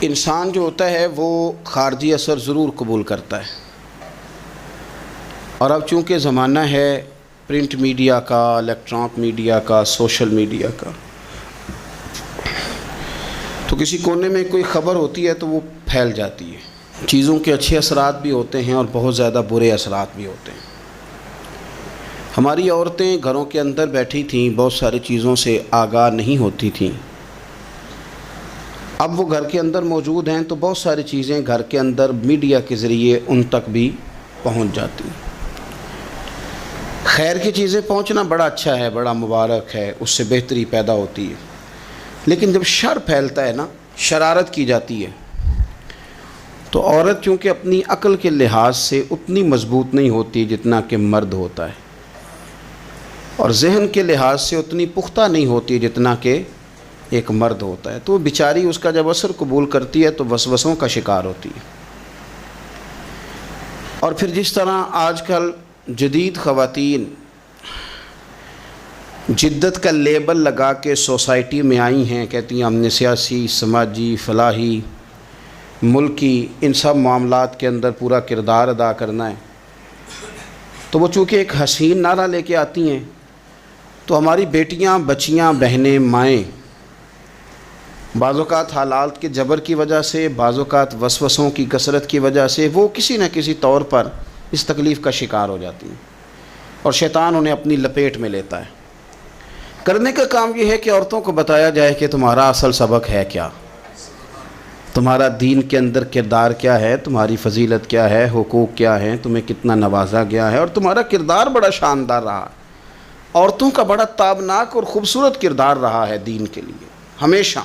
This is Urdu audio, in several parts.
انسان جو ہوتا ہے وہ خارجی اثر ضرور قبول کرتا ہے، اور اب چونکہ زمانہ ہے پرنٹ میڈیا کا، الیکٹرانک میڈیا کا، سوشل میڈیا کا، تو کسی کونے میں کوئی خبر ہوتی ہے تو وہ پھیل جاتی ہے۔ چیزوں کے اچھے اثرات بھی ہوتے ہیں اور بہت زیادہ برے اثرات بھی ہوتے ہیں۔ ہماری عورتیں گھروں کے اندر بیٹھی تھیں، بہت ساری چیزوں سے آگاہ نہیں ہوتی تھیں۔ اب وہ گھر کے اندر موجود ہیں تو بہت ساری چیزیں گھر کے اندر میڈیا کے ذریعے ان تک بھی پہنچ جاتی ہیں۔ خیر کی چیزیں پہنچنا بڑا اچھا ہے، بڑا مبارک ہے، اس سے بہتری پیدا ہوتی ہے، لیکن جب شر پھیلتا ہے نا، شرارت کی جاتی ہے، تو عورت چونکہ اپنی عقل کے لحاظ سے اتنی مضبوط نہیں ہوتی جتنا کہ مرد ہوتا ہے، اور ذہن کے لحاظ سے اتنی پختہ نہیں ہوتی جتنا کہ ایک مرد ہوتا ہے، تو وہ بیچاری اس کا جب اثر قبول کرتی ہے تو وسوسوں کا شکار ہوتی ہے۔ اور پھر جس طرح آج کل جدید خواتین جدت کا لیبل لگا کے سوسائٹی میں آئی ہیں، کہتی ہیں ہم نے سیاسی، سماجی، فلاحی، ملکی، ان سب معاملات کے اندر پورا کردار ادا کرنا ہے، تو وہ چونکہ ایک حسین نعرہ لے کے آتی ہیں، تو ہماری بیٹیاں، بچیاں، بہنیں، مائیں بعض اوقات حالات کے جبر کی وجہ سے، بعض اوقات وسوسوں کی کثرت کی وجہ سے وہ کسی نہ کسی طور پر اس تکلیف کا شکار ہو جاتی ہیں، اور شیطان انہیں اپنی لپیٹ میں لیتا ہے۔ کرنے کا کام یہ ہے کہ عورتوں کو بتایا جائے کہ تمہارا اصل سبق ہے کیا، تمہارا دین کے اندر کردار کیا ہے، تمہاری فضیلت کیا ہے، حقوق کیا ہیں، تمہیں کتنا نوازا گیا ہے، اور تمہارا کردار بڑا شاندار رہا ہے۔ عورتوں کا بڑا تابناک اور خوبصورت کردار رہا ہے دین کے لیے ہمیشہ،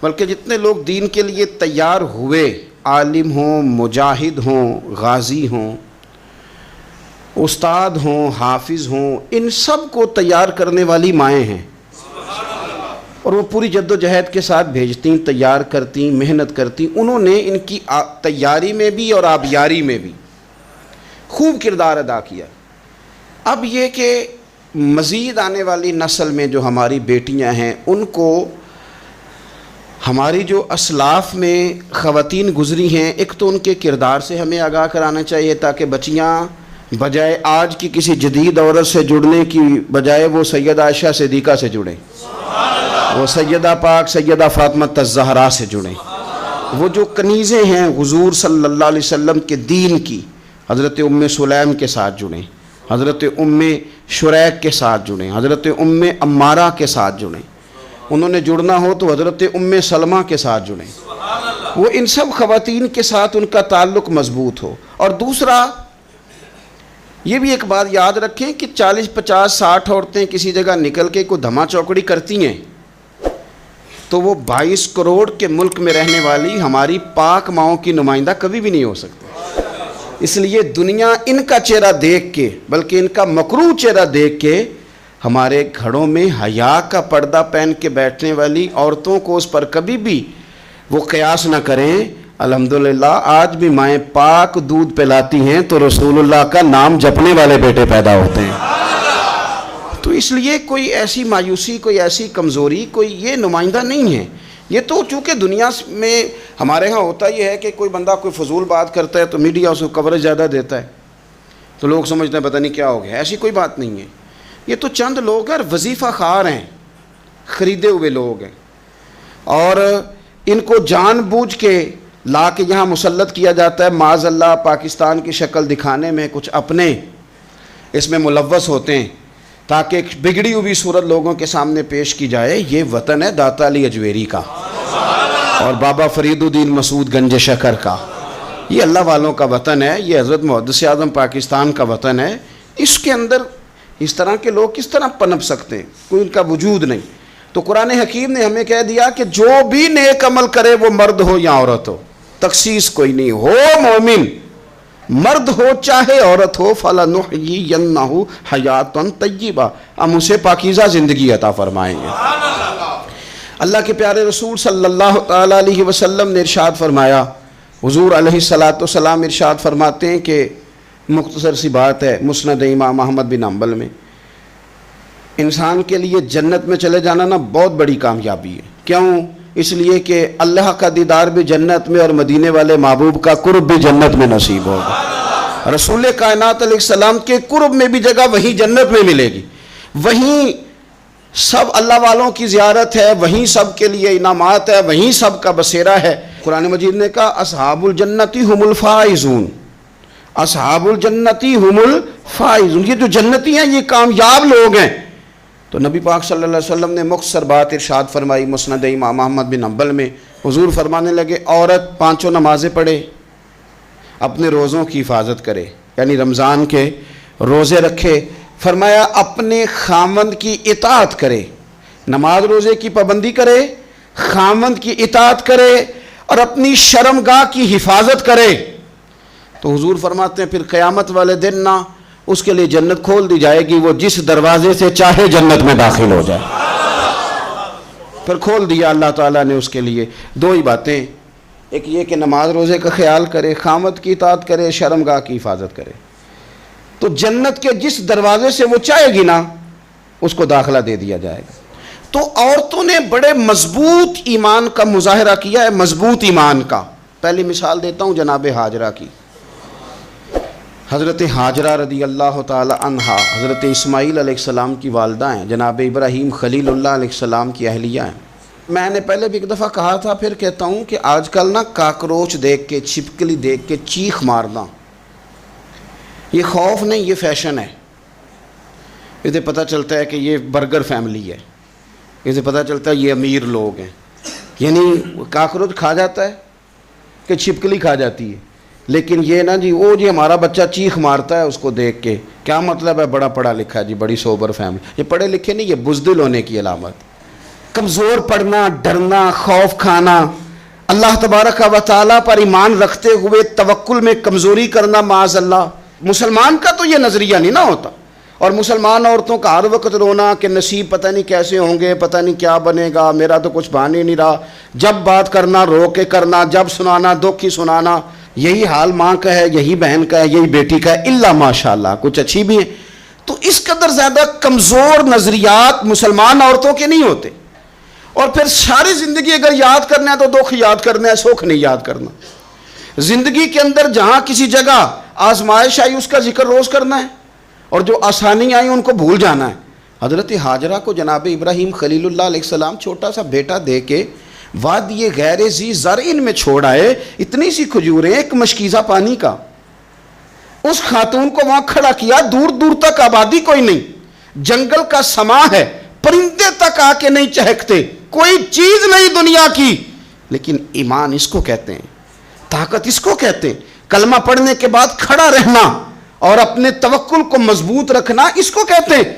بلکہ جتنے لوگ دین کے لیے تیار ہوئے، عالم ہوں، مجاہد ہوں، غازی ہوں، استاد ہوں، حافظ ہوں، ان سب کو تیار کرنے والی مائیں ہیں، اور وہ پوری جد و جہد کے ساتھ بھیجتیں، تیار کرتیں، محنت کرتیں۔ انہوں نے ان کی تیاری میں بھی اور آبیاری میں بھی خوب کردار ادا کیا۔ اب یہ کہ مزید آنے والی نسل میں جو ہماری بیٹیاں ہیں، ان کو ہماری جو اسلاف میں خواتین گزری ہیں، ایک تو ان کے کردار سے ہمیں آگاہ کرانا چاہیے، تاکہ بچیاں بجائے آج کی کسی جدید عورت سے جڑنے کی بجائے وہ سیدہ عائشہ صدیقہ سے جڑیں، وہ سیدہ پاک سیدہ فاطمہ الزہرا سے جڑیں، وہ جو کنیزیں ہیں حضور صلی اللہ علیہ وسلم کے دین کی، حضرت ام سلیم کے ساتھ جڑیں، حضرت ام شریک کے ساتھ جڑیں، حضرت ام عمارہ کے ساتھ جڑیں، انہوں نے جڑنا ہو تو حضرت ام سلمہ کے ساتھ جڑیں، وہ ان سب خواتین کے ساتھ ان کا تعلق مضبوط ہو۔ اور دوسرا یہ بھی ایک بات یاد رکھیں کہ 40، 50، 60 عورتیں کسی جگہ نکل کے کوئی دھما چوکڑی کرتی ہیں تو وہ 22 کروڑ کے ملک میں رہنے والی ہماری پاک ماؤں کی نمائندہ کبھی بھی نہیں ہو سکتی۔ اس لیے دنیا ان کا چہرہ دیکھ کے، بلکہ ان کا مکروہ چہرہ دیکھ کے، ہمارے گھروں میں حیا کا پردہ پہن کے بیٹھنے والی عورتوں کو اس پر کبھی بھی وہ قیاس نہ کریں۔ الحمدللہ آج بھی مائیں پاک دودھ پلاتی ہیں تو رسول اللہ کا نام جپنے والے بیٹے پیدا ہوتے ہیں۔ تو اس لیے کوئی ایسی مایوسی، کوئی ایسی کمزوری، کوئی یہ نمائندہ نہیں ہے۔ یہ تو چونکہ دنیا میں ہمارے ہاں ہوتا یہ ہے کہ کوئی بندہ کوئی فضول بات کرتا ہے تو میڈیا اس کو کوریج زیادہ دیتا ہے، تو لوگ سمجھتے ہیں پتہ نہیں کیا ہو گیا۔ ایسی کوئی بات نہیں ہے، یہ تو چند لوگ ہیں، وظیفہ خوار ہیں، خریدے ہوئے لوگ ہیں، اور ان کو جان بوجھ کے لا کے یہاں مسلط کیا جاتا ہے، معاذ اللہ پاکستان کی شکل دکھانے میں کچھ اپنے اس میں ملوث ہوتے ہیں، تاکہ ایک بگڑی ہوئی صورت لوگوں کے سامنے پیش کی جائے۔ یہ وطن ہے داتا علی اجویری کا اور بابا فرید الدین مسعود گنج شکر کا، یہ اللہ والوں کا وطن ہے، یہ حضرت محدث اعظم پاکستان کا وطن ہے۔ اس کے اندر اس طرح کے لوگ کس طرح پنپ سکتے ہیں؟ کوئی ان کا وجود نہیں۔ تو قرآن حکیم نے ہمیں کہہ دیا کہ جو بھی نیک عمل کرے وہ مرد ہو یا عورت ہو، تخصیص کوئی نہیں، ہو مومن، مرد ہو چاہے عورت ہو، فَلَنُحْيِيَنَّهُ حَيَاةً طَيِّبَةً، ہم اسے پاکیزہ زندگی عطا فرمائیں گے۔ اللہ کے پیارے رسول صلی اللہ تعالیٰ علیہ وسلم نے ارشاد فرمایا، حضور علیہ السلام ارشاد فرماتے ہیں کہ مختصر سی بات ہے، مسند امام احمد بن حنبل میں، انسان کے لیے جنت میں چلے جانا نا بہت بڑی کامیابی ہے۔ کیوں؟ اس لیے کہ اللہ کا دیدار بھی جنت میں اور مدینے والے محبوب کا قرب بھی جنت میں نصیب ہوگا۔ رسول کائنات علیہ السلام کے قرب میں بھی جگہ وہیں جنت میں ملے گی، وہیں سب اللہ والوں کی زیارت ہے، وہیں سب کے لیے انعامات ہے، وہیں سب کا بسیرا ہے۔ قرآن مجید نے کہا اصحاب الجنتی ہم الفائزون، اصحاب الجنتی ہم الفائزون، یہ جو جنتی ہیں یہ کامیاب لوگ ہیں۔ تو نبی پاک صلی اللہ علیہ وسلم نے مختصر بات ارشاد فرمائی مسند امام احمد بن حنبل میں، حضور فرمانے لگے عورت 5 نمازیں پڑھے، اپنے روزوں کی حفاظت کرے، یعنی رمضان کے روزے رکھے، فرمایا اپنے خامند کی اطاعت کرے، نماز روزے کی پابندی کرے، خامند کی اطاعت کرے اور اپنی شرمگاہ کی حفاظت کرے، تو حضور فرماتے ہیں پھر قیامت والے دن نہ اس کے لیے جنت کھول دی جائے گی، وہ جس دروازے سے چاہے جنت میں داخل ہو جائے۔ پھر کھول دیا اللہ تعالیٰ نے اس کے لیے۔ 2 ہی باتیں، ایک یہ کہ نماز روزے کا خیال کرے، خامد کی اطاعت کرے، شرمگاہ کی حفاظت کرے، تو جنت کے جس دروازے سے وہ چاہے گی نا اس کو داخلہ دے دیا جائے گا۔ تو عورتوں نے بڑے مضبوط ایمان کا مظاہرہ کیا ہے، مضبوط ایمان کا۔ پہلی مثال دیتا ہوں جناب ہاجرہ کی۔ حضرت ہاجرہ رضی اللہ تعالی عنہا حضرت اسماعیل علیہ السلام کی والدہ ہیں، جناب ابراہیم خلیل اللہ علیہ السلام کی اہلیہ ہیں۔ میں نے پہلے بھی ایک دفعہ کہا تھا، پھر کہتا ہوں کہ آج کل نا کاکروچ دیکھ کے، چھپکلی دیکھ کے چیخ مارنا یہ خوف نہیں، یہ فیشن ہے۔ اسے پتہ چلتا ہے کہ یہ برگر فیملی ہے، اسے پتہ چلتا ہے یہ امیر لوگ ہیں، یعنی کاکروچ کھا جاتا ہے کہ چھپکلی کھا جاتی ہے، لیکن یہ نا جی وہ جی ہمارا بچہ چیخ مارتا ہے اس کو دیکھ کے، کیا مطلب ہے بڑا پڑھا لکھا ہے جی، بڑی سوبر فیملی۔ یہ پڑھے لکھے نہیں، یہ بزدل ہونے کی علامت۔ کمزور پڑنا، ڈرنا، خوف کھانا، اللہ تبارک و تعالیٰ پر ایمان رکھتے ہوئے توکل میں کمزوری کرنا، معاذ اللہ۔ مسلمان کا تو یہ نظریہ نہیں نہ ہوتا، اور مسلمان عورتوں کا ہر وقت رونا کہ نصیب پتہ نہیں کیسے ہوں گے، پتہ نہیں کیا بنے گا، میرا تو کچھ بن ہی نہیں رہا، جب بات کرنا رو کے کرنا، جب سنانا دکھ ہی سنانا۔ یہی حال ماں کا ہے، یہی بہن کا ہے، یہی بیٹی کا ہے، الا ماشاءاللہ کچھ اچھی بھی ہیں۔ تو اس قدر زیادہ کمزور نظریات مسلمان عورتوں کے نہیں ہوتے۔ اور پھر ساری زندگی اگر یاد کرنا ہے تو دکھ یاد کرنا ہے، سکھ نہیں یاد کرنا۔ زندگی کے اندر جہاں کسی جگہ آزمائش آئی اس کا ذکر روز کرنا ہے، اور جو آسانی آئی ان کو بھول جانا ہے۔ حضرت ہاجرہ کو جناب ابراہیم خلیل اللہ علیہ السلام چھوٹا سا بیٹا دے کے وادی غیر ذی زرعین میں چھوڑ آئے، اتنی سی کھجوریں، ایک مشکیزہ پانی کا۔ اس خاتون کو وہاں کھڑا کیا، دور دور تک آبادی کوئی نہیں، جنگل کا سما ہے، پرندے تک آ کے نہیں چہکتے، کوئی چیز نہیں دنیا کی، لیکن ایمان اس کو کہتے ہیں، طاقت اس کو کہتے ہیں، کلمہ پڑھنے کے بعد کھڑا رہنا اور اپنے توکل کو مضبوط رکھنا اس کو کہتے ہیں۔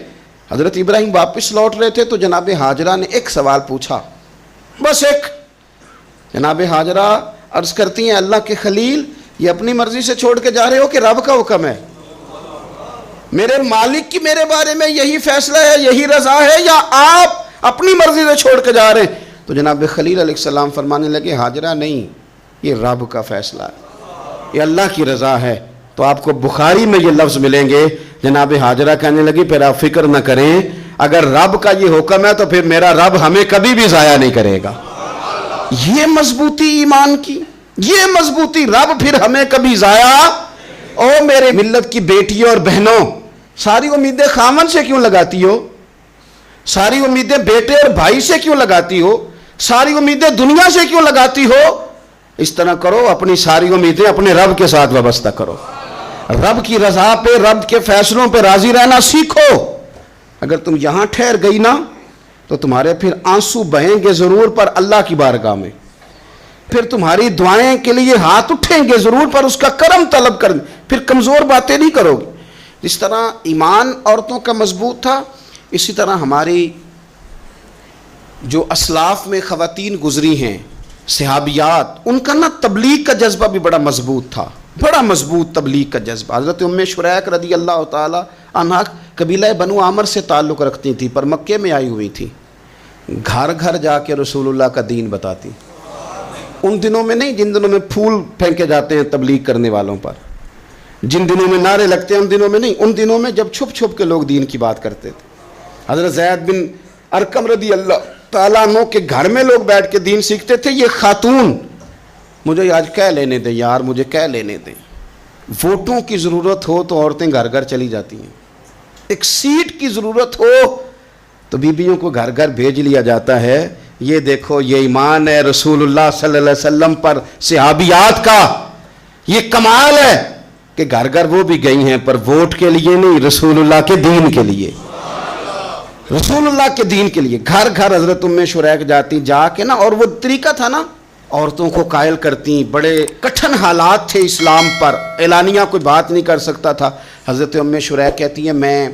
حضرت ابراہیم واپس لوٹ رہے تھے تو جناب ہاجرہ نے ایک سوال پوچھا، بس ایک۔ جناب ہاجرہ عرض کرتی ہیں اللہ کے خلیل، یہ اپنی مرضی سے چھوڑ کے جا رہے ہو کہ رب کا حکم ہے؟ میرے مالک کی میرے بارے میں یہی فیصلہ ہے، یہی رضا ہے، یا آپ اپنی مرضی سے چھوڑ کے جا رہے ہیں؟ تو جناب خلیل علیہ السلام فرمانے لگے ہاجرہ نہیں، یہ رب کا فیصلہ ہے، یہ اللہ کی رضا ہے۔ تو آپ کو بخاری میں یہ لفظ ملیں گے، جناب ہاجرہ کہنے لگی پھر آپ فکر نہ کریں، اگر رب کا یہ حکم ہے تو پھر میرا رب ہمیں کبھی بھی ضائع نہیں کرے گا۔ یہ مضبوطی ایمان کی، یہ مضبوطی، رب پھر ہمیں کبھی ضائع۔ او میرے ملت کی بیٹیوں اور بہنوں، ساری امیدیں خامن سے کیوں لگاتی ہو؟ ساری امیدیں بیٹے اور بھائی سے کیوں لگاتی ہو؟ ساری امیدیں دنیا سے کیوں لگاتی ہو؟ اس طرح کرو، اپنی ساری امیدیں اپنے رب کے ساتھ وابستہ کرو، رب کی رضا پہ، رب کے فیصلوں پہ راضی رہنا سیکھو۔ اگر تم یہاں ٹھہر گئی نا تو تمہارے پھر آنسو بہیں گے ضرور پر اللہ کی بارگاہ میں، پھر تمہاری دعائیں کے لیے ہاتھ اٹھیں گے ضرور پر اس کا کرم طلب کریں، پھر کمزور باتیں نہیں کرو گے۔ جس طرح ایمان عورتوں کا مضبوط تھا، اسی طرح ہماری جو اسلاف میں خواتین گزری ہیں، صحابیات، ان کا نا تبلیغ کا جذبہ بھی بڑا مضبوط تھا، بڑا مضبوط تبلیغ کا جذبہ۔ حضرت ام شریک رضی اللہ تعالی عنہا قبیلہ بنو عامر سے تعلق رکھتی تھی، پر مکے میں آئی ہوئی تھی، گھر گھر جا کے رسول اللہ کا دین بتاتی۔ ان دنوں میں نہیں جن دنوں میں پھول پھینکے جاتے ہیں تبلیغ کرنے والوں پر، جن دنوں میں نعرے لگتے ہیں ان دنوں میں نہیں، ان دنوں میں جب چھپ چھپ کے لوگ دین کی بات کرتے تھے۔ حضرت زید بن ارقم رضی اللہ تعالیٰ عنہ کے گھر میں لوگ بیٹھ کے دین سیکھتے تھے. یہ خاتون مجھے آج کہہ لینے دیں یار, مجھے کہہ لینے دیں, ووٹوں کی ضرورت ہو تو عورتیں گھر گھر چلی جاتی ہیں, ایک سیٹ کی ضرورت ہو تو بیویوں کو گھر گھر بھیج لیا جاتا ہے. یہ دیکھو یہ ایمان ہے رسول اللہ صلی اللہ علیہ وسلم پر, صحابیات کا یہ کمال ہے کہ گھر گھر وہ بھی گئی ہیں, پر ووٹ کے لیے نہیں, رسول اللہ کے دین کے لیے, رسول اللہ کے دین کے لیے. گھر گھر حضرت ام شریک جاتی, جا کے نا, اور وہ طریقہ تھا نا, عورتوں کو قائل کرتی. بڑے کٹھن حالات تھے اسلام پر, اعلانیہ کوئی بات نہیں کر سکتا تھا. حضرت ام شریک کہتی ہے میں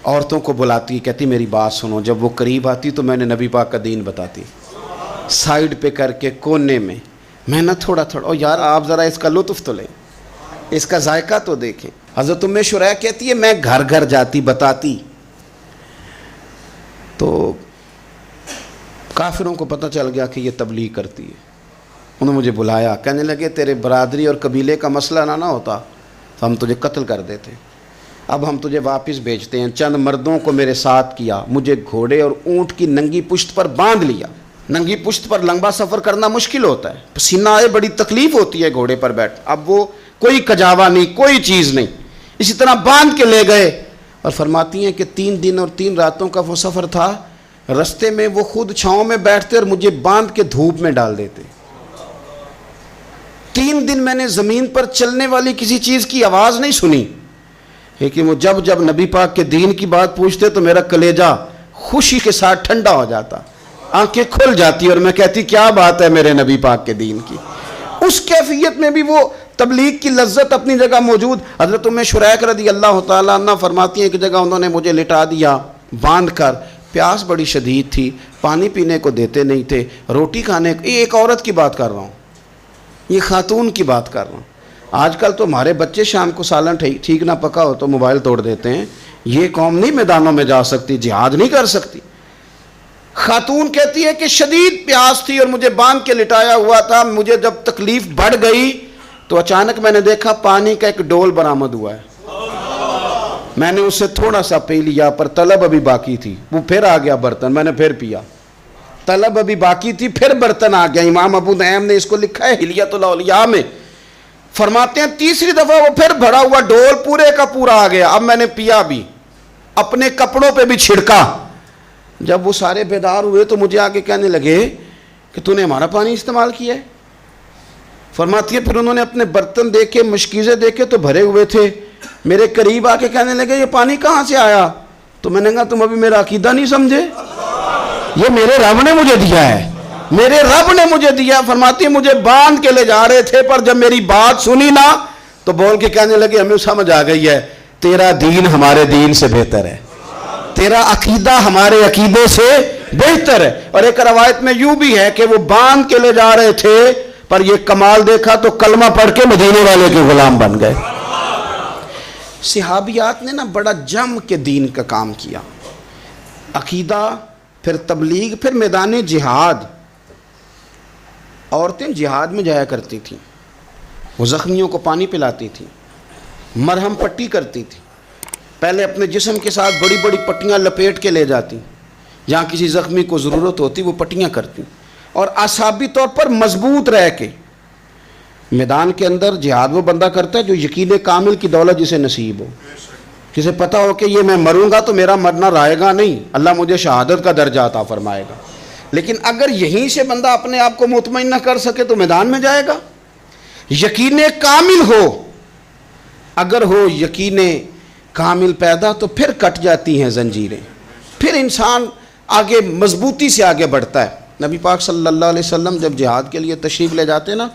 عورتوں کو بلاتی, کہتی میری بات سنو. جب وہ قریب آتی تو میں نے نبی پاک کا دین بتاتی, سائیڈ پہ کر کے کونے میں نہ تھوڑا تھوڑا, او یار آپ ذرا اس کا لطف تو لیں, اس کا ذائقہ تو دیکھیں. حضرت ام شریک کہتی ہے میں گھر گھر جاتی بتاتی, تو کافروں کو پتہ چل گیا کہ یہ تبلیغ کرتی ہے. انہوں نے مجھے بلایا, کہنے لگے تیرے برادری اور قبیلے کا مسئلہ نہ ہوتا تو ہم تجھے قتل کر دیتے, اب ہم تجھے واپس بھیجتے ہیں. چند مردوں کو میرے ساتھ کیا, مجھے گھوڑے اور اونٹ کی ننگی پشت پر باندھ لیا. ننگی پشت پر لمبا سفر کرنا مشکل ہوتا ہے, پسینہ آئے, بڑی تکلیف ہوتی ہے گھوڑے پر بیٹھ. اب وہ کوئی کجاوا نہیں, کوئی چیز نہیں, اسی طرح باندھ کے لے گئے. اور فرماتی ہیں کہ 3 دن اور 3 راتوں کا وہ سفر تھا. رستے میں وہ خود چھاؤں میں بیٹھتے اور مجھے باندھ کے دھوپ میں ڈال دیتے. 3 دن میں نے زمین پر چلنے والی کسی چیز کی آواز نہیں سنی, لیکن وہ جب نبی پاک کے دین کی بات پوچھتے تو میرا کلیجہ خوشی کے ساتھ ٹھنڈا ہو جاتا, آنکھیں کھل جاتی اور میں کہتی کیا بات ہے میرے نبی پاک کے دین کی. اس کیفیت میں بھی وہ تبلیغ کی لذت اپنی جگہ موجود. حضرت ام شریک رضی اللہ تعالیٰ عنہ فرماتی ہیں کہ جگہ انہوں نے مجھے لٹا دیا باندھ کر, پیاس بڑی شدید تھی, پانی پینے کو دیتے نہیں تھے, روٹی کھانے کو, یہ ایک عورت کی بات کر رہا ہوں, یہ خاتون کی بات کر رہا ہوں. آج کل تو ہمارے بچے شام کو سالن ٹھیک نہ پکا ہو تو موبائل توڑ دیتے ہیں. یہ قوم نہیں میدانوں میں جا سکتی, جہاد نہیں کر سکتی. خاتون کہتی ہے کہ شدید پیاس تھی اور مجھے باندھ کے لٹایا ہوا تھا. مجھے جب تکلیف بڑھ گئی تو اچانک میں نے دیکھا پانی کا ایک ڈول برآمد ہوا ہے. میں نے اسے تھوڑا سا پی لیا, پر طلب ابھی باقی تھی. وہ پھر آ گیا برتن, میں نے پھر پیا. طلب ابھی باقی تھی, پھر برتن آ گیا. امام ابو نعیم نے اس کو لکھا ہے حلیۃ الاولیاء میں, فرماتے ہیں تیسری دفعہ وہ پھر بھرا ہوا ڈول پورے کا پورا آ گیا. اب میں نے پیا بھی, اپنے کپڑوں پہ بھی چھڑکا. جب وہ سارے بیدار ہوئے تو مجھے آگے کہنے لگے کہ تو نے ہمارا پانی استعمال کیا ہے. فرماتی ہے پھر انہوں نے اپنے برتن دیکھے, مشکیزیں دیکھے تو بھرے ہوئے تھے. میرے قریب آ کے کہنے لگے یہ پانی کہاں سے آیا؟ تو میں نے کہا تم ابھی میرا عقیدہ نہیں سمجھے, یہ میرے رب نے مجھے دیا ہے, میرے رب نے مجھے دیا. فرماتی ہے مجھے باندھ کے لے جا رہے تھے, پر جب میری بات سنی نا تو بول کے کہنے لگے ہمیں سمجھ آ گئی ہے, تیرا دین ہمارے دین سے بہتر ہے, تیرا عقیدہ ہمارے عقیدے سے بہتر ہے. اور ایک روایت میں یوں بھی ہے کہ وہ باندھ کے لے جا رہے تھے, پر یہ کمال دیکھا تو کلمہ پڑھ کے مدینے والے کے غلام بن گئے. صحابیات نے نا بڑا جم کے دین کا کام کیا, عقیدہ, پھر تبلیغ, پھر میدان جہاد. عورتیں جہاد میں جایا کرتی تھیں, وہ زخمیوں کو پانی پلاتی تھیں, مرہم پٹی کرتی تھیں. پہلے اپنے جسم کے ساتھ بڑی بڑی پٹیاں لپیٹ کے لے جاتی, جہاں کسی زخمی کو ضرورت ہوتی وہ پٹیاں کرتی, اور اعصابی طور پر مضبوط رہ کے. میدان کے اندر جہاد وہ بندہ کرتا ہے جو یقین کامل کی دولت جسے نصیب ہو, جسے پتہ ہو کہ یہ میں مروں گا تو میرا مرنا رہے گا نہیں, اللہ مجھے شہادت کا درجہ عطا فرمائے گا. لیکن اگر یہیں سے بندہ اپنے آپ کو مطمئن نہ کر سکے تو میدان میں جائے گا. یقین کامل ہو, اگر ہو یقین کامل پیدا تو پھر کٹ جاتی ہیں زنجیریں, پھر انسان آگے مضبوطی سے آگے بڑھتا ہے. نبی پاک صلی اللہ علیہ وسلم جب جہاد کے لیے تشریف لے جاتے نا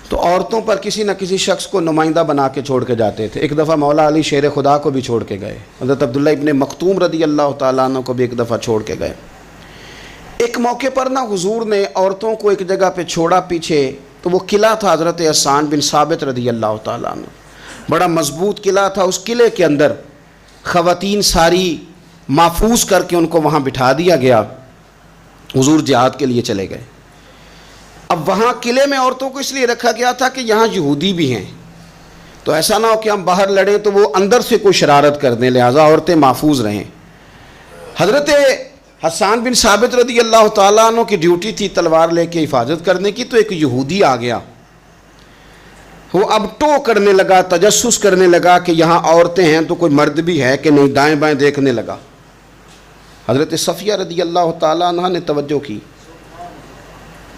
تو عورتوں پر کسی نہ کسی شخص کو نمائندہ بنا کے چھوڑ کے جاتے تھے. ایک دفعہ مولا علی شیر خدا کو بھی چھوڑ کے گئے, حضرت عبداللہ ابن مختوم رضی اللہ تعالیٰ عنہ کو بھی ایک دفعہ چھوڑ کے گئے. ایک موقع پر نا حضور نے عورتوں کو ایک جگہ پہ چھوڑا پیچھے, تو وہ قلعہ تھا حضرت حسان بن ثابت رضی اللہ تعالیٰ عنہ, بڑا مضبوط قلعہ تھا. اس قلعے کے اندر خواتین ساری محفوظ کر کے ان کو وہاں بٹھا دیا گیا. حضور جہاد کے لیے چلے گئے. اب وہاں قلعے میں عورتوں کو اس لیے رکھا گیا تھا کہ یہاں یہودی بھی ہیں, تو ایسا نہ ہو کہ ہم باہر لڑیں تو وہ اندر سے کوئی شرارت کر دیں, لہٰذا عورتیں محفوظ رہیں. حضرت حسان بن ثابت رضی اللہ تعالیٰ عنہ کی ڈیوٹی تھی تلوار لے کے حفاظت کرنے کی، تو ایک یہودی آ گیا، وہ اب ٹو کرنے لگا، تجسس کرنے لگا کہ یہاں عورتیں ہیں تو کوئی مرد بھی ہے کہ نہیں، دائیں بائیں دیکھنے لگا۔ حضرت صفیہ رضی اللہ تعالیٰ عنہ نے توجہ کی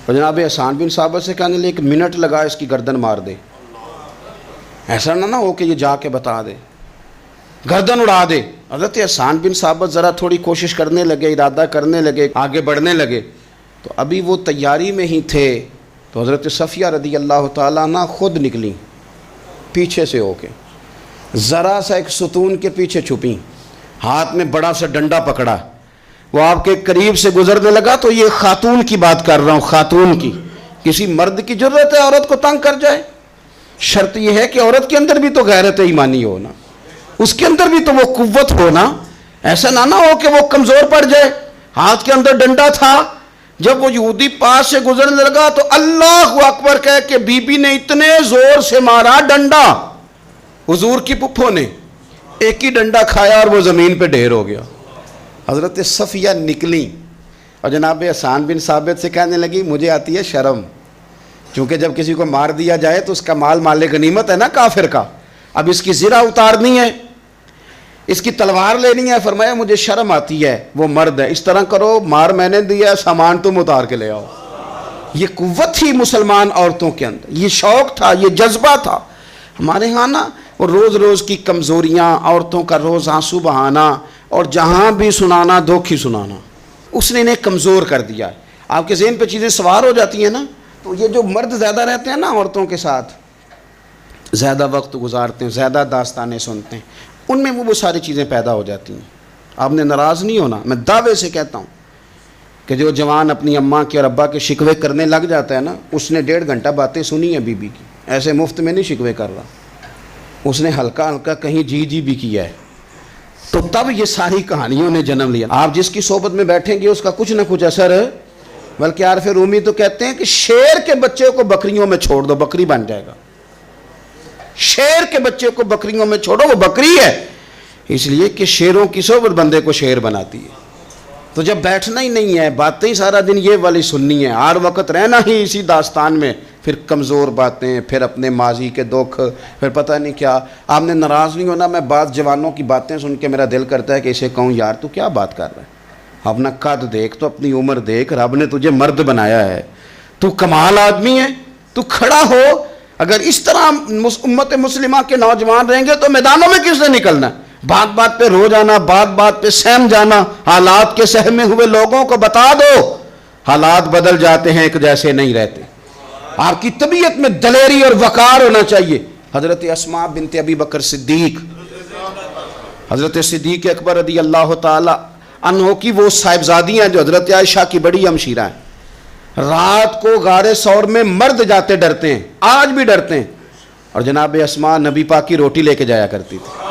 اور جناب حسان بن ثابت سے کہنے لگے 1 منٹ لگا اس کی گردن مار دے، ایسا نہ ہو کہ یہ جا کے بتا دے، گردن اڑا دے۔ حضرت حسان بن ثابت ذرا تھوڑی کوشش کرنے لگے، ارادہ کرنے لگے، آگے بڑھنے لگے، تو ابھی وہ تیاری میں ہی تھے تو حضرت صفیہ رضی اللہ تعالیٰ عنہ خود نکلیں پیچھے سے ہو کے، ذرا سا ایک ستون کے پیچھے چھپیں، ہاتھ میں بڑا سا ڈنڈا پکڑا، وہ آپ کے قریب سے گزرنے لگا۔ تو یہ خاتون کی بات کر رہا ہوں، خاتون کی، کسی مرد کی ضرورت ہے عورت کو تنگ کر جائے؟ شرط یہ ہے کہ عورت کے اندر بھی تو غیرت ایمانی ہو نا، اس کے اندر بھی تو وہ قوت ہو نا، ایسا نہ ہو کہ وہ کمزور پڑ جائے۔ ہاتھ کے اندر ڈنڈا تھا، جب وہ یہودی پاس سے گزرنے لگا تو اللہ اکبر کہہ کہ بی بی نے اتنے زور سے مارا ڈنڈا، حضور کی پھپھو نے ایک ہی ڈنڈا کھایا اور وہ زمین پہ ڈھیر ہو گیا۔ حضرت صفیہ نکلی اور جناب حسان بن ثابت سے کہنے لگی مجھے آتی ہے شرم، چونکہ جب کسی کو مار دیا جائے تو اس کا مال مال غنیمت ہے نا کافر کا، اب اس کی زرہ اتارنی ہے، اس کی تلوار لینی ہے۔ فرمایا مجھے شرم آتی ہے، وہ مرد ہے، اس طرح کرو مار میں نے دیا، سامان تم اتار کے لے آؤ۔ یہ قوت تھی مسلمان عورتوں کے اندر، یہ شوق تھا، یہ جذبہ تھا۔ ہمارے ہاں نا وہ روز روز کی کمزوریاں، عورتوں کا روز آنسو بہانا اور جہاں بھی سنانا دھوکھی سنانا، اس نے انہیں کمزور کر دیا ہے۔ آپ کے ذہن پہ چیزیں سوار ہو جاتی ہیں نا، تو یہ جو مرد زیادہ رہتے ہیں نا عورتوں کے ساتھ، زیادہ وقت گزارتے ہیں، زیادہ داستانیں سنتے ہیں، ان میں وہ ساری چیزیں پیدا ہو جاتی ہیں۔ آپ نے ناراض نہیں ہونا، میں دعوے سے کہتا ہوں کہ جو جوان اپنی اماں کے اور ابا کے شکوے کرنے لگ جاتا ہے نا، اس نے 1.5 گھنٹہ باتیں سنی ہیں بیوی کی، ایسے مفت میں نہیں شکوے کر رہا، اس نے ہلکا ہلکا کہیں جی بھی کیا ہے، تو تب یہ ساری کہانیوں نے جنم لیا۔ آپ جس کی صحبت میں بیٹھیں گے اس کا کچھ نہ کچھ اثر ہے، بلکہ عارف رومی تو کہتے ہیں کہ شیر کے بچے کو بکریوں میں چھوڑ دو، بکری بن جائے گا۔ شیر کے بچے کو بکریوں میں چھوڑو، وہ بکری ہے، اس لیے کہ شیروں کی صحبت بندے کو شیر بناتی ہے۔ تو جب بیٹھنا ہی نہیں ہے، باتیں سارا دن یہ والی سننی ہے، ہر وقت رہنا ہی اسی داستان میں، پھر کمزور باتیں، پھر اپنے ماضی کے دکھ، پھر پتہ نہیں کیا۔ آپ نے ناراض نہیں ہونا، میں بعض جوانوں کی باتیں سن کے میرا دل کرتا ہے کہ اسے کہوں یار تو کیا بات کر رہا ہے، اپنا قد دیکھ، تو اپنی عمر دیکھ، رب نے تجھے مرد بنایا ہے، تو کمال آدمی ہے، تو کھڑا ہو۔ اگر اس طرح امت مسلمہ کے نوجوان رہیں گے تو میدانوں میں کس نے نکلنا ہے؟ بات بات پہ رو جانا، بات بات پہ سہم جانا، حالات کے سہمے ہوئے لوگوں کو بتا دو حالات بدل جاتے ہیں، ایک جیسے نہیں رہتے۔ آپ کی طبیعت میں دلیری اور وقار ہونا چاہیے۔ حضرت اسماء بنت ابی بکر صدیق، حضرت صدیق اکبر رضی اللہ تعالی عنہ کی وہ صاحبزادی ہیں جو حضرت عائشہ کی بڑی ہمشیرہ ہیں۔ رات کو غار ثور میں مرد جاتے ڈرتے ہیں، آج بھی ڈرتے ہیں، اور جناب اسماء نبی پاک کی روٹی لے کے جایا کرتی تھی۔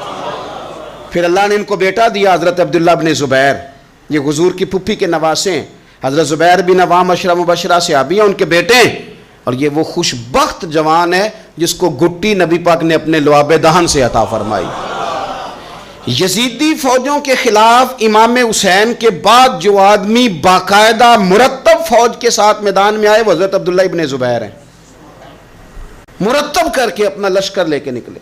پھر اللہ نے ان کو بیٹا دیا، حضرت عبداللہ بن زبیر، یہ حضور کی پھپھی کے نواسے ہیں۔ حضرت زبیر بن عوام عشرہ مبشرہ صحابی ہیں، ان کے بیٹے ہیں، اور یہ وہ خوش بخت جوان ہے جس کو گٹی نبی پاک نے اپنے لعاب دہن سے عطا فرمائی۔ یزیدی فوجوں کے خلاف امام حسین کے بعد جو آدمی باقاعدہ مرتب فوج کے ساتھ میدان میں آئے وہ حضرت عبداللہ ابن زبیر ہیں، مرتب کر کے اپنا لشکر لے کے نکلے۔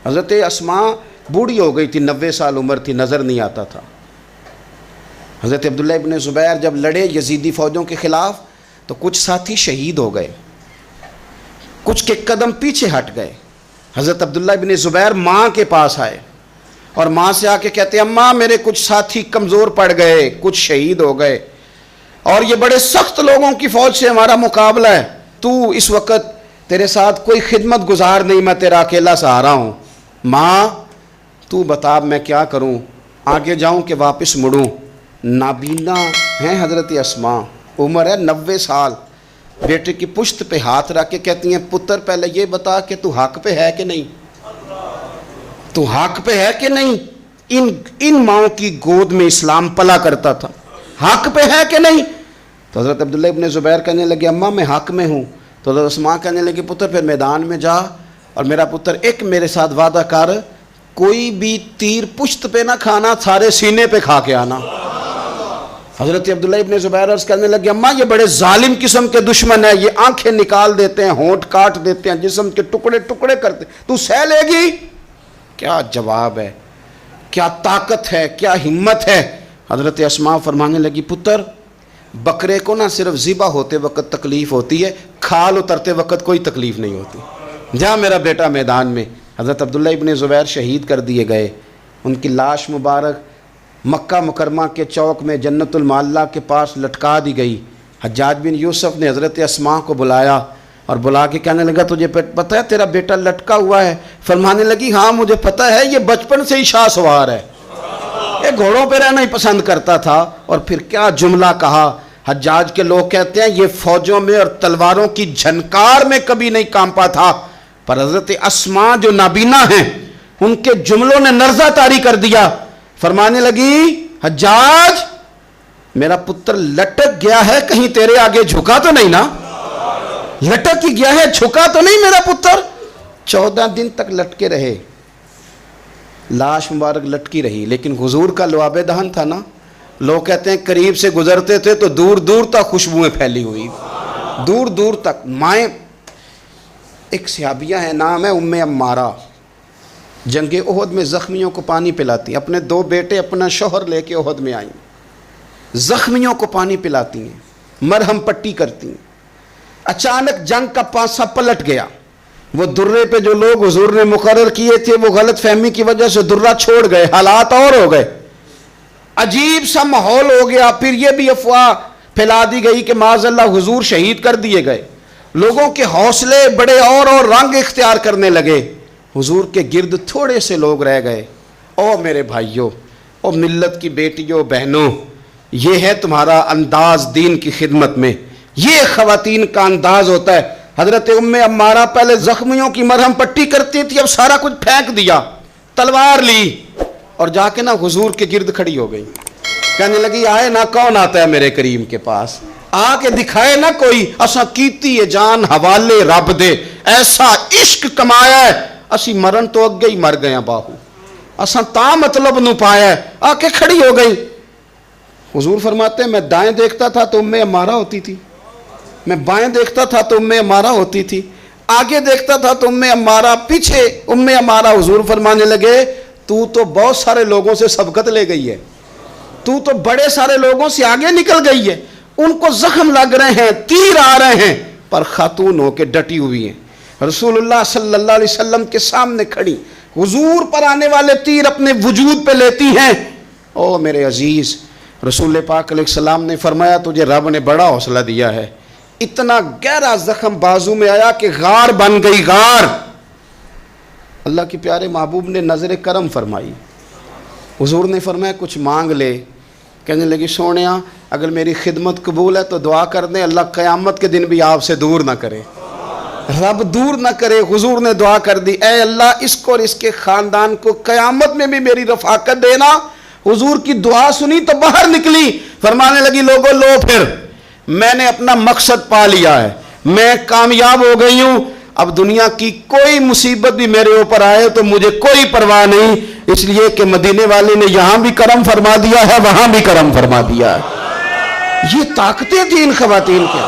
حضرت اسماء بوڑھی ہو گئی تھی، 90 سال عمر تھی، نظر نہیں آتا تھا۔ حضرت عبداللہ ابن زبیر جب لڑے یزیدی فوجوں کے خلاف تو کچھ ساتھی شہید ہو گئے، کچھ کے قدم پیچھے ہٹ گئے۔ حضرت عبداللہ ابن زبیر ماں کے پاس آئے اور ماں سے آ کے کہتے ہیں اماں میرے کچھ ساتھی کمزور پڑ گئے، کچھ شہید ہو گئے، اور یہ بڑے سخت لوگوں کی فوج سے ہمارا مقابلہ ہے، تو اس وقت تیرے ساتھ کوئی خدمت گزار نہیں، میں تیرا اکیلا سہارا ہوں، ماں تو بتا میں کیا کروں، آگے جاؤں کہ واپس مڑوں؟ نابینا ہیں حضرت اسماء، عمر ہے 90 سال، بیٹے کی پشت پہ ہاتھ رکھ کے کہتی ہیں پتر پہلے یہ بتا کہ تو حق پہ ہے کہ نہیں، تو حق پہ ہے کہ نہیں؟ ان ماؤں کی گود میں اسلام پلا کرتا تھا، حق پہ ہے کہ نہیں؟ تو حضرت عبداللہ ابن زبیر کہنے لگے اماں میں حق میں ہوں۔ تو حضرت اسماء کہنے لگے پتر پھر میدان میں جا، اور میرا پتر ایک میرے ساتھ وعدہ کر، کوئی بھی تیر پشت پہ نہ کھانا، سارے سینے پہ کھا کے آنا۔ حضرت عبداللہ ابن زبیر عرض کرنے لگے اماں یہ بڑے ظالم قسم کے دشمن ہیں، یہ آنکھیں نکال دیتے ہیں، ہونٹ کاٹ دیتے ہیں، جسم کے ٹکڑے ٹکڑے کرتے، تو سہ لے گی؟ کیا جواب ہے، کیا طاقت ہے، کیا ہمت ہے۔ حضرت اسماء فرمانے لگی پتر بکرے کو نہ صرف ذبح ہوتے وقت تکلیف ہوتی ہے، کھال اترتے وقت کوئی تکلیف نہیں ہوتی، جا میرا بیٹا میدان میں۔ حضرت عبداللہ ابن زبیر شہید کر دیے گئے، ان کی لاش مبارک مکہ مکرمہ کے چوک میں جنت المعلہ کے پاس لٹکا دی گئی۔ حجاج بن یوسف نے حضرت اسماء کو بلایا اور بلا کے کہنے لگا تجھے پتہ ہے تیرا بیٹا لٹکا ہوا ہے؟ فرمانے لگی ہاں مجھے پتہ ہے، یہ بچپن سے ہی شاہ سوار ہے، یہ گھوڑوں پہ رہنا ہی پسند کرتا تھا۔ اور پھر کیا جملہ کہا، حجاج کے لوگ کہتے ہیں یہ فوجوں میں اور تلواروں کی جھنکار میں کبھی نہیں کانپا تھا، پر حضرت اسماء جو نابینا ہیں ان کے جملوں نے نرزہ طاری کر دیا۔ فرمانے لگی حجاج میرا پتر لٹک گیا ہے، کہیں تیرے آگے جھکا تو نہیں نا؟ لٹک ہی گیا ہے، جھکا تو نہیں میرا پتر؟ 14 دن تک لٹکے رہے، لاش مبارک لٹکی رہی، لیکن حضور کا لعاب دہن تھا نا، لوگ کہتے ہیں قریب سے گزرتے تھے تو دور دور تک خوشبوئیں پھیلی ہوئی، دور دور تک۔ مائیں ایک صحابیہ ہے، نام ہے ام عمارہ، جنگ احد میں زخمیوں کو پانی پلاتی، اپنے 2 بیٹے اپنا شوہر لے کے احد میں آئیں، زخمیوں کو پانی پلاتی ہیں، مرہم پٹی کرتی ہیں۔ اچانک جنگ کا پانسا پلٹ گیا، وہ درے پہ جو لوگ حضور نے مقرر کیے تھے وہ غلط فہمی کی وجہ سے درہ چھوڑ گئے، حالات اور ہو گئے، عجیب سا ماحول ہو گیا۔ پھر یہ بھی افواہ پھیلا دی گئی کہ معاذ اللہ حضور شہید کر دیے گئے، لوگوں کے حوصلے بڑے اور رنگ اختیار کرنے لگے، حضور کے گرد تھوڑے سے لوگ رہ گئے۔ او میرے بھائیوں، او ملت کی بیٹیوں بہنوں، یہ ہے تمہارا انداز دین کی خدمت میں، یہ خواتین کا انداز ہوتا ہے۔ حضرت ام عمارہ پہلے زخمیوں کی مرہم پٹی کرتی تھی، اب سارا کچھ پھینک دیا، تلوار لی اور جا کے نا حضور کے گرد کھڑی ہو گئی، کہنے لگی آئے نا کون آتا ہے میرے کریم کے پاس، آ کے دکھائے نا کوئی، اساں کیتی ہے جان حوالے رب دے، ایسا عشق کمایا ہے اسی مرن تو اگے ہی مر گئے باہو، اساں تا مطلب نو پایا ہے، آ کے کھڑی ہو گئی۔ حضور فرماتے ہیں میں دائیں دیکھتا تھا تو ام عمارہ ہوتی تھی، میں بائیں دیکھتا تھا تو ام عمارہ ہوتی تھی، آگے دیکھتا تھا تو ام عمارہ، پیچھے ام عمارہ۔ حضور فرمانے لگے تو بہت سارے لوگوں سے سبقت لے گئی ہے، تو بڑے سارے لوگوں سے آگے نکل گئی ہے، ان کو زخم لگ رہے ہیں، تیر آ رہے ہیں، پر خاتون ہو کے ڈٹی ہوئی ہیں، رسول اللہ صلی اللہ علیہ وسلم کے سامنے کھڑی، حضور پر آنے والے تیر اپنے وجود پہ لیتی ہیں۔ او میرے عزیز، رسول پاک علیہ السلام نے فرمایا تجھے رب نے بڑا حوصلہ دیا ہے، اتنا گہرا زخم بازو میں آیا کہ غار بن گئی، غار۔ اللہ کے پیارے محبوب نے نظر کرم فرمائی، حضور نے فرمایا کچھ مانگ لے، کہنے لگی سونیا اگر میری خدمت قبول ہے تو دعا کر دیں اللہ قیامت کے دن بھی آپ سے دور نہ کرے، رب دور نہ کرے۔ حضور نے دعا کر دی، اے اللہ اس کو اور اس کے خاندان کو قیامت میں بھی میری رفاقت دینا۔ حضور کی دعا سنی تو باہر نکلی، فرمانے لگی لوگو لو پھر میں نے اپنا مقصد پا لیا ہے، میں کامیاب ہو گئی ہوں، اب دنیا کی کوئی مصیبت بھی میرے اوپر آئے تو مجھے کوئی پرواہ نہیں، اس لیے کہ مدینے والے نے یہاں بھی کرم فرما دیا ہے، وہاں بھی کرم فرما دیا ہے۔ یہ طاقتیں تھیں ان خواتین کے۔